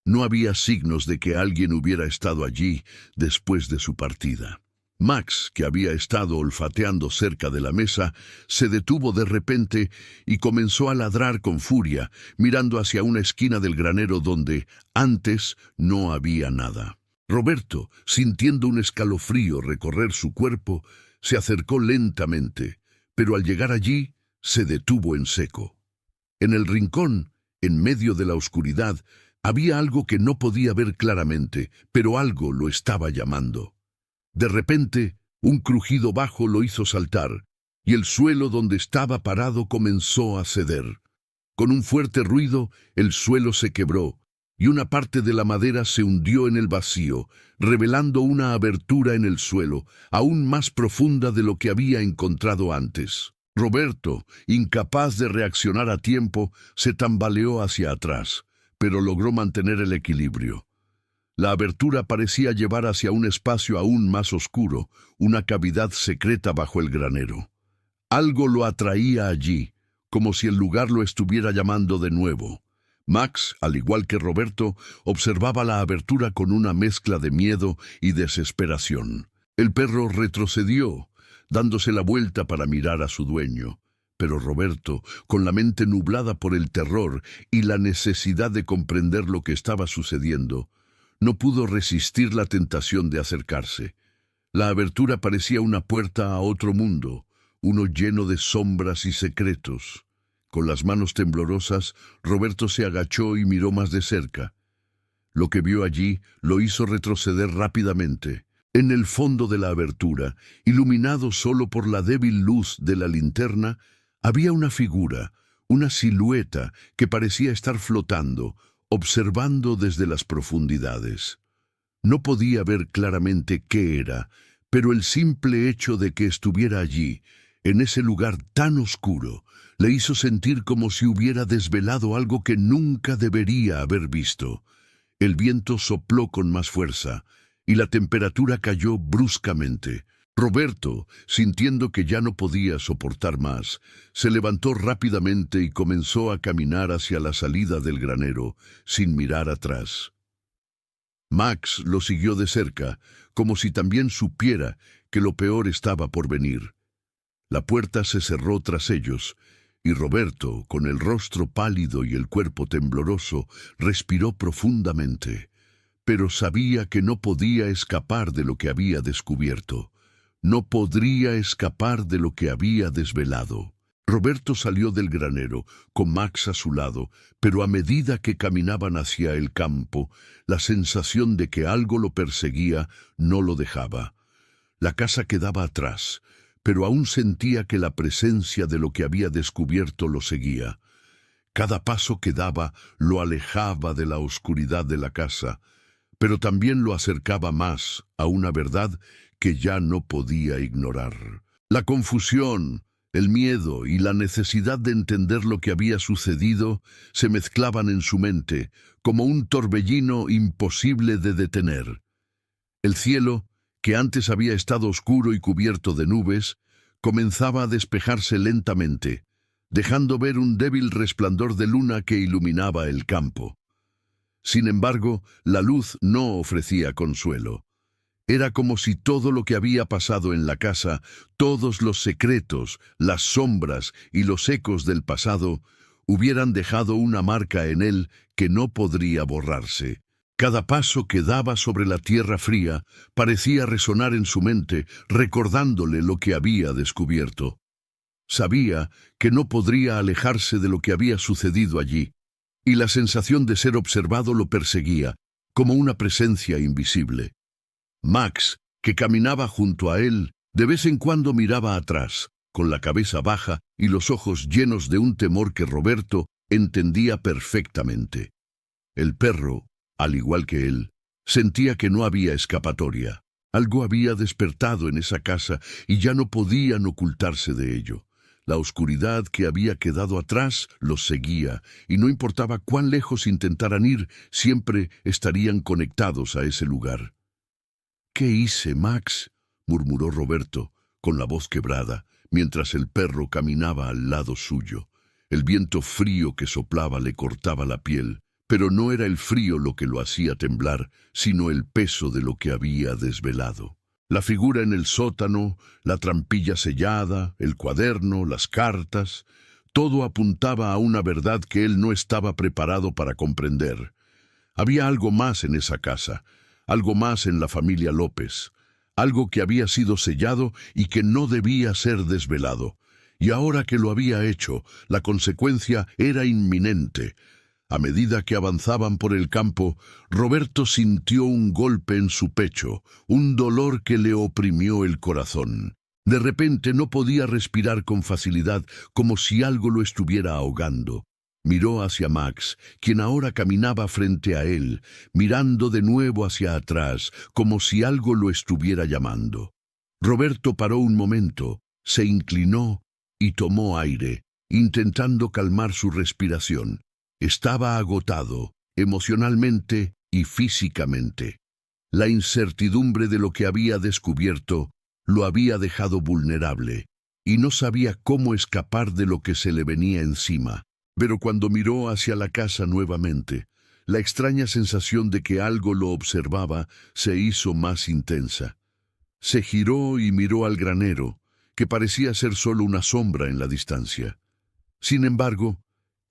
No había signos de que alguien hubiera estado allí después de su partida. Max, que había estado olfateando cerca de la mesa, se detuvo de repente y comenzó a ladrar con furia, mirando hacia una esquina del granero donde antes no había nada. Roberto, sintiendo un escalofrío recorrer su cuerpo, se acercó lentamente, pero al llegar allí se detuvo en seco. En el rincón, en medio de la oscuridad, había algo que no podía ver claramente, pero algo lo estaba llamando. De repente, un crujido bajo lo hizo saltar, y el suelo donde estaba parado comenzó a ceder. Con un fuerte ruido, el suelo se quebró, y una parte de la madera se hundió en el vacío, revelando una abertura en el suelo, aún más profunda de lo que había encontrado antes. Roberto, incapaz de reaccionar a tiempo, se tambaleó hacia atrás, pero logró mantener el equilibrio. La abertura parecía llevar hacia un espacio aún más oscuro, una cavidad secreta bajo el granero. Algo lo atraía allí, como si el lugar lo estuviera llamando de nuevo. Max, al igual que Roberto, observaba la abertura con una mezcla de miedo y desesperación. El perro retrocedió, dándose la vuelta para mirar a su dueño. Pero Roberto, con la mente nublada por el terror y la necesidad de comprender lo que estaba sucediendo, no pudo resistir la tentación de acercarse. La abertura parecía una puerta a otro mundo, uno lleno de sombras y secretos. Con las manos temblorosas, Roberto se agachó y miró más de cerca. Lo que vio allí lo hizo retroceder rápidamente. En el fondo de la abertura, iluminado solo por la débil luz de la linterna, había una figura, una silueta que parecía estar flotando, observando desde las profundidades. No podía ver claramente qué era, pero el simple hecho de que estuviera allí, en ese lugar tan oscuro, le hizo sentir como si hubiera desvelado algo que nunca debería haber visto. El viento sopló con más fuerza, y la temperatura cayó bruscamente. Roberto, sintiendo que ya no podía soportar más, se levantó rápidamente y comenzó a caminar hacia la salida del granero, sin mirar atrás. Max lo siguió de cerca, como si también supiera que lo peor estaba por venir. La puerta se cerró tras ellos, y Roberto, con el rostro pálido y el cuerpo tembloroso, respiró profundamente. Pero sabía que no podía escapar de lo que había descubierto. No podría escapar de lo que había desvelado. Roberto salió del granero, con Max a su lado, pero a medida que caminaban hacia el campo, la sensación de que algo lo perseguía no lo dejaba. La casa quedaba atrás, pero aún sentía que la presencia de lo que había descubierto lo seguía. Cada paso que daba lo alejaba de la oscuridad de la casa, pero también lo acercaba más a una verdad que ya no podía ignorar. La confusión, el miedo y la necesidad de entender lo que había sucedido se mezclaban en su mente como un torbellino imposible de detener. El cielo, que antes había estado oscuro y cubierto de nubes, comenzaba a despejarse lentamente, dejando ver un débil resplandor de luna que iluminaba el campo. Sin embargo, la luz no ofrecía consuelo. Era como si todo lo que había pasado en la casa, todos los secretos, las sombras y los ecos del pasado, hubieran dejado una marca en él que no podría borrarse. Cada paso que daba sobre la tierra fría parecía resonar en su mente, recordándole lo que había descubierto. Sabía que no podría alejarse de lo que había sucedido allí, y la sensación de ser observado lo perseguía, como una presencia invisible. Max, que caminaba junto a él, de vez en cuando miraba atrás, con la cabeza baja y los ojos llenos de un temor que Roberto entendía perfectamente. El perro, al igual que él, sentía que no había escapatoria. Algo había despertado en esa casa y ya no podían ocultarse de ello. La oscuridad que había quedado atrás los seguía, y no importaba cuán lejos intentaran ir, siempre estarían conectados a ese lugar. «¿Qué hice, Max?», murmuró Roberto, con la voz quebrada, mientras el perro caminaba al lado suyo. El viento frío que soplaba le cortaba la piel, pero no era el frío lo que lo hacía temblar, sino el peso de lo que había desvelado. La figura en el sótano, la trampilla sellada, el cuaderno, las cartas, todo apuntaba a una verdad que él no estaba preparado para comprender. Había algo más en esa casa, algo más en la familia López, algo que había sido sellado y que no debía ser desvelado. Y ahora que lo había hecho, la consecuencia era inminente. A medida que avanzaban por el campo, Roberto sintió un golpe en su pecho, un dolor que le oprimió el corazón. De repente no podía respirar con facilidad, como si algo lo estuviera ahogando. Miró hacia Max, quien ahora caminaba frente a él, mirando de nuevo hacia atrás, como si algo lo estuviera llamando. Roberto paró un momento, se inclinó y tomó aire, intentando calmar su respiración. Estaba agotado, emocionalmente y físicamente. La incertidumbre de lo que había descubierto lo había dejado vulnerable, y no sabía cómo escapar de lo que se le venía encima. Pero cuando miró hacia la casa nuevamente, la extraña sensación de que algo lo observaba se hizo más intensa. Se giró y miró al granero, que parecía ser solo una sombra en la distancia. Sin embargo,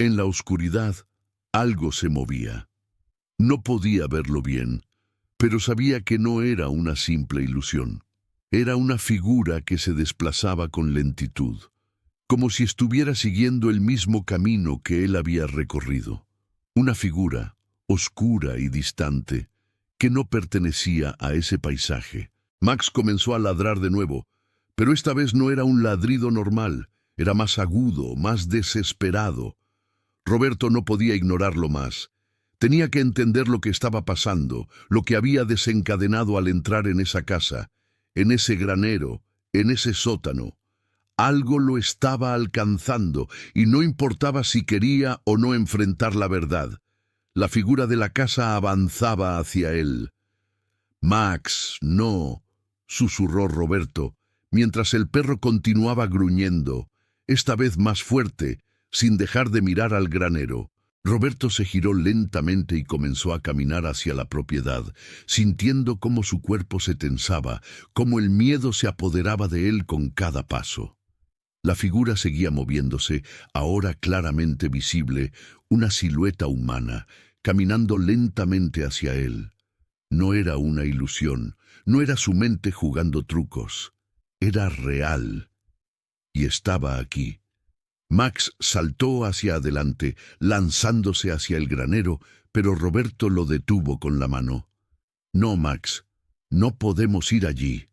en la oscuridad, algo se movía. No podía verlo bien, pero sabía que no era una simple ilusión. Era una figura que se desplazaba con lentitud, como si estuviera siguiendo el mismo camino que él había recorrido. Una figura, oscura y distante, que no pertenecía a ese paisaje. Max comenzó a ladrar de nuevo, pero esta vez no era un ladrido normal, era más agudo, más desesperado. Roberto no podía ignorarlo más. Tenía que entender lo que estaba pasando, lo que había desencadenado al entrar en esa casa, en ese granero, en ese sótano. Algo lo estaba alcanzando, y no importaba si quería o no enfrentar la verdad. La figura de la casa avanzaba hacia él. «Max, no», susurró Roberto, mientras el perro continuaba gruñendo, esta vez más fuerte, sin dejar de mirar al granero. Roberto se giró lentamente y comenzó a caminar hacia la propiedad, sintiendo cómo su cuerpo se tensaba, cómo el miedo se apoderaba de él con cada paso. La figura seguía moviéndose, ahora claramente visible, una silueta humana, caminando lentamente hacia él. No era una ilusión, no era su mente jugando trucos, era real. Y estaba aquí. Max saltó hacia adelante, lanzándose hacia el granero, pero Roberto lo detuvo con la mano. «No, Max, no podemos ir allí».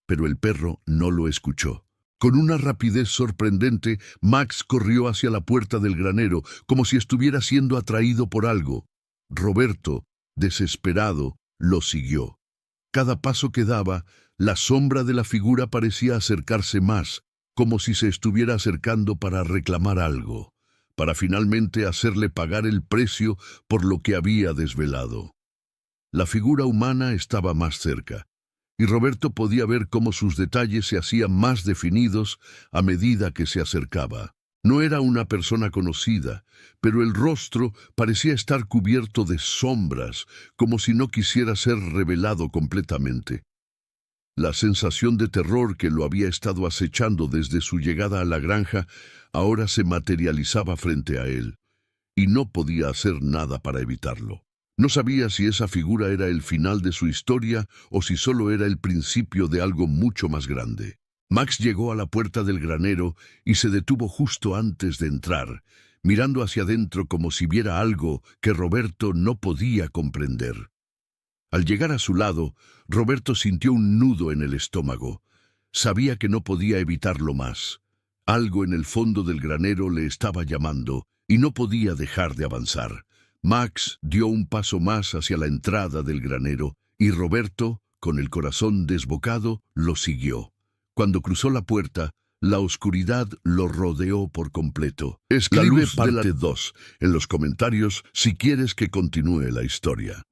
Pero el perro no lo escuchó. Con una rapidez sorprendente, Max corrió hacia la puerta del granero, como si estuviera siendo atraído por algo. Roberto, desesperado, lo siguió. Cada paso que daba, la sombra de la figura parecía acercarse más, como si se estuviera acercando para reclamar algo, para finalmente hacerle pagar el precio por lo que había desvelado. La figura humana estaba más cerca, y Roberto podía ver cómo sus detalles se hacían más definidos a medida que se acercaba. No era una persona conocida, pero el rostro parecía estar cubierto de sombras, como si no quisiera ser revelado completamente. La sensación de terror que lo había estado acechando desde su llegada a la granja ahora se materializaba frente a él, y no podía hacer nada para evitarlo. No sabía si esa figura era el final de su historia o si solo era el principio de algo mucho más grande. Max llegó a la puerta del granero y se detuvo justo antes de entrar, mirando hacia adentro como si viera algo que Roberto no podía comprender. Al llegar a su lado, Roberto sintió un nudo en el estómago. Sabía que no podía evitarlo más. Algo en el fondo del granero le estaba llamando, y no podía dejar de avanzar. Max dio un paso más hacia la entrada del granero y Roberto, con el corazón desbocado, lo siguió. Cuando cruzó la puerta, la oscuridad lo rodeó por completo. Escribe parte 2 en los comentarios si quieres que continúe la historia.